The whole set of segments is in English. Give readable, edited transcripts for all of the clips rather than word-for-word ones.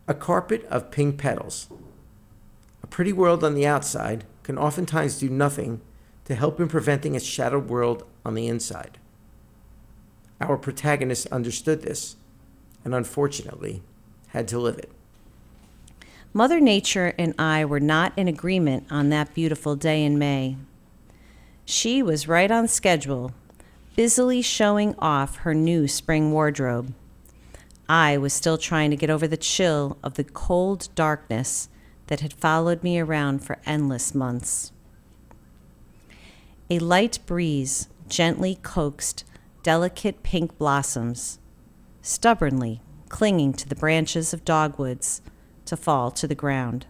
A carpet of pink petals. A pretty world on the outside can oftentimes do nothing to help in preventing a shattered world on the inside. Our protagonist understood this and unfortunately had to live it. Mother Nature and I were not in agreement on that beautiful day in May. She was right on schedule, busily showing off her new spring wardrobe. I was still trying to get over the chill of the cold darkness that had followed me around for endless months. A light breeze gently coaxed delicate pink blossoms, stubbornly clinging to the branches of dogwoods to fall to the ground.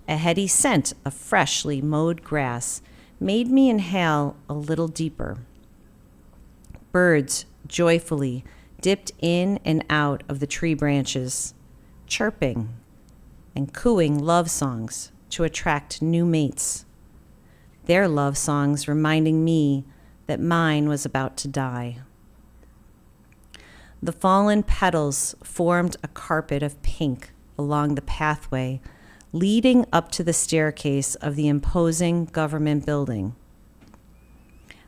A heady scent of freshly mowed grass made me inhale a little deeper. Birds joyfully dipped in and out of the tree branches, chirping and cooing love songs to attract new mates. Their love songs reminding me that mine was about to die. The fallen petals formed a carpet of pink along the pathway leading up to the staircase of the imposing government building.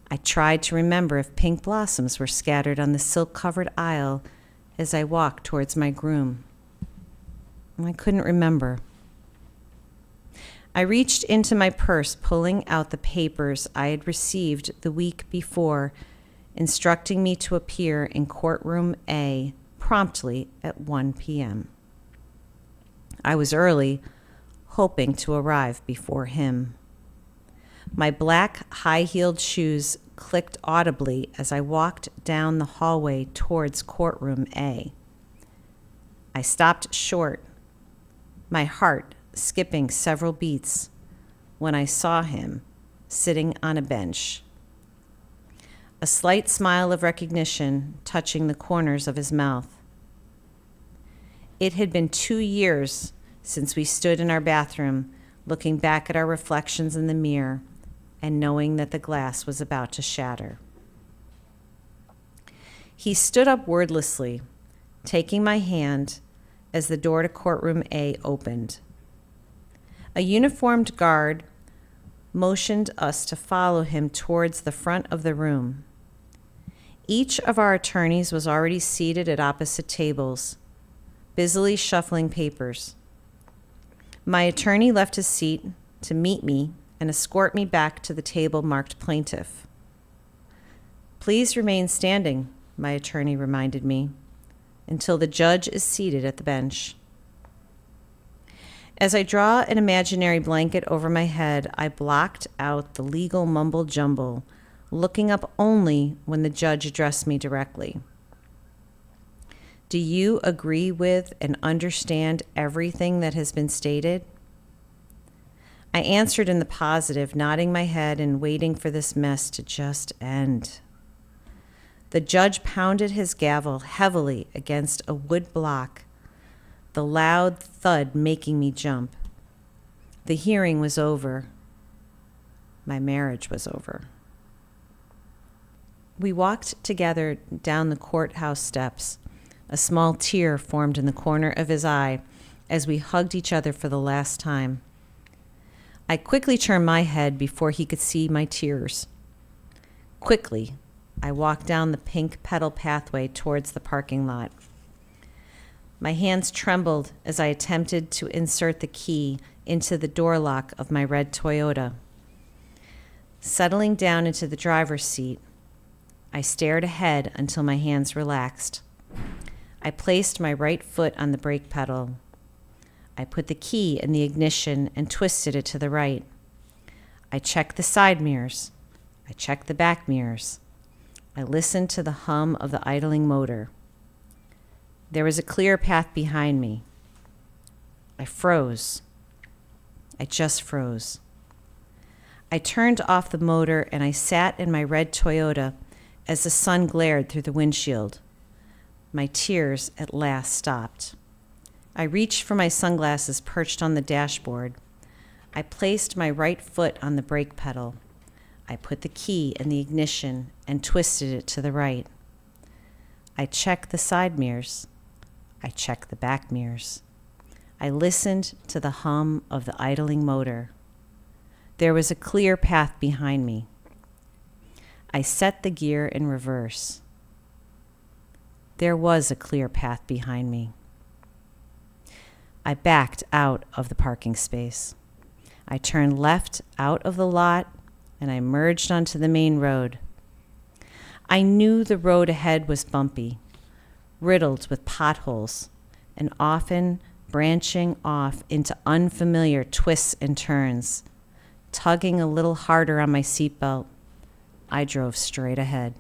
I tried to remember if pink blossoms were scattered on the silk-covered aisle as I walked towards my groom. I couldn't remember. I reached into my purse, pulling out the papers I had received the week before, instructing me to appear in courtroom A promptly at 1 p.m. I was early, hoping to arrive before him. My black high-heeled shoes clicked audibly as I walked down the hallway towards courtroom A. I stopped short, my heart skipping several beats, when I saw him sitting on a bench. A slight smile of recognition touching the corners of his mouth. It had been 2 years since we stood in our bathroom, looking back at our reflections in the mirror and knowing that the glass was about to shatter. He stood up wordlessly, taking my hand as the door to courtroom A opened. A uniformed guard motioned us to follow him towards the front of the room. Each of our attorneys was already seated at opposite tables, busily shuffling papers. My attorney left his seat to meet me and escort me back to the table marked plaintiff. "Please remain standing," my attorney reminded me, "until the judge is seated at the bench." As I draw an imaginary blanket over my head, I blocked out the legal mumble-jumble, looking up only when the judge addressed me directly. "Do you agree with and understand everything that has been stated?" I answered in the positive, nodding my head and waiting for this mess to just end. The judge pounded his gavel heavily against a wood block, the loud thud making me jump. The hearing was over. My marriage was over. We walked together down the courthouse steps. A small tear formed in the corner of his eye as we hugged each other for the last time. I quickly turned my head before he could see my tears. Quickly, I walked down the pink petal pathway towards the parking lot. My hands trembled as I attempted to insert the key into the door lock of my red Toyota. Settling down into the driver's seat, I stared ahead until my hands relaxed. I placed my right foot on the brake pedal. I put the key in the ignition and twisted it to the right. I checked the side mirrors. I checked the back mirrors. I listened to the hum of the idling motor. There was a clear path behind me. I froze. I just froze. I turned off the motor and I sat in my red Toyota as the sun glared through the windshield. My tears at last stopped. I reached for my sunglasses perched on the dashboard. I placed my right foot on the brake pedal. I put the key in the ignition and twisted it to the right. I checked the side mirrors. I checked the back mirrors. I listened to the hum of the idling motor. There was a clear path behind me. I set the gear in reverse. There was a clear path behind me. I backed out of the parking space. I turned left out of the lot and I merged onto the main road. I knew the road ahead was bumpy, riddled with potholes, and often branching off into unfamiliar twists and turns. Tugging a little harder on my seatbelt, I drove straight ahead.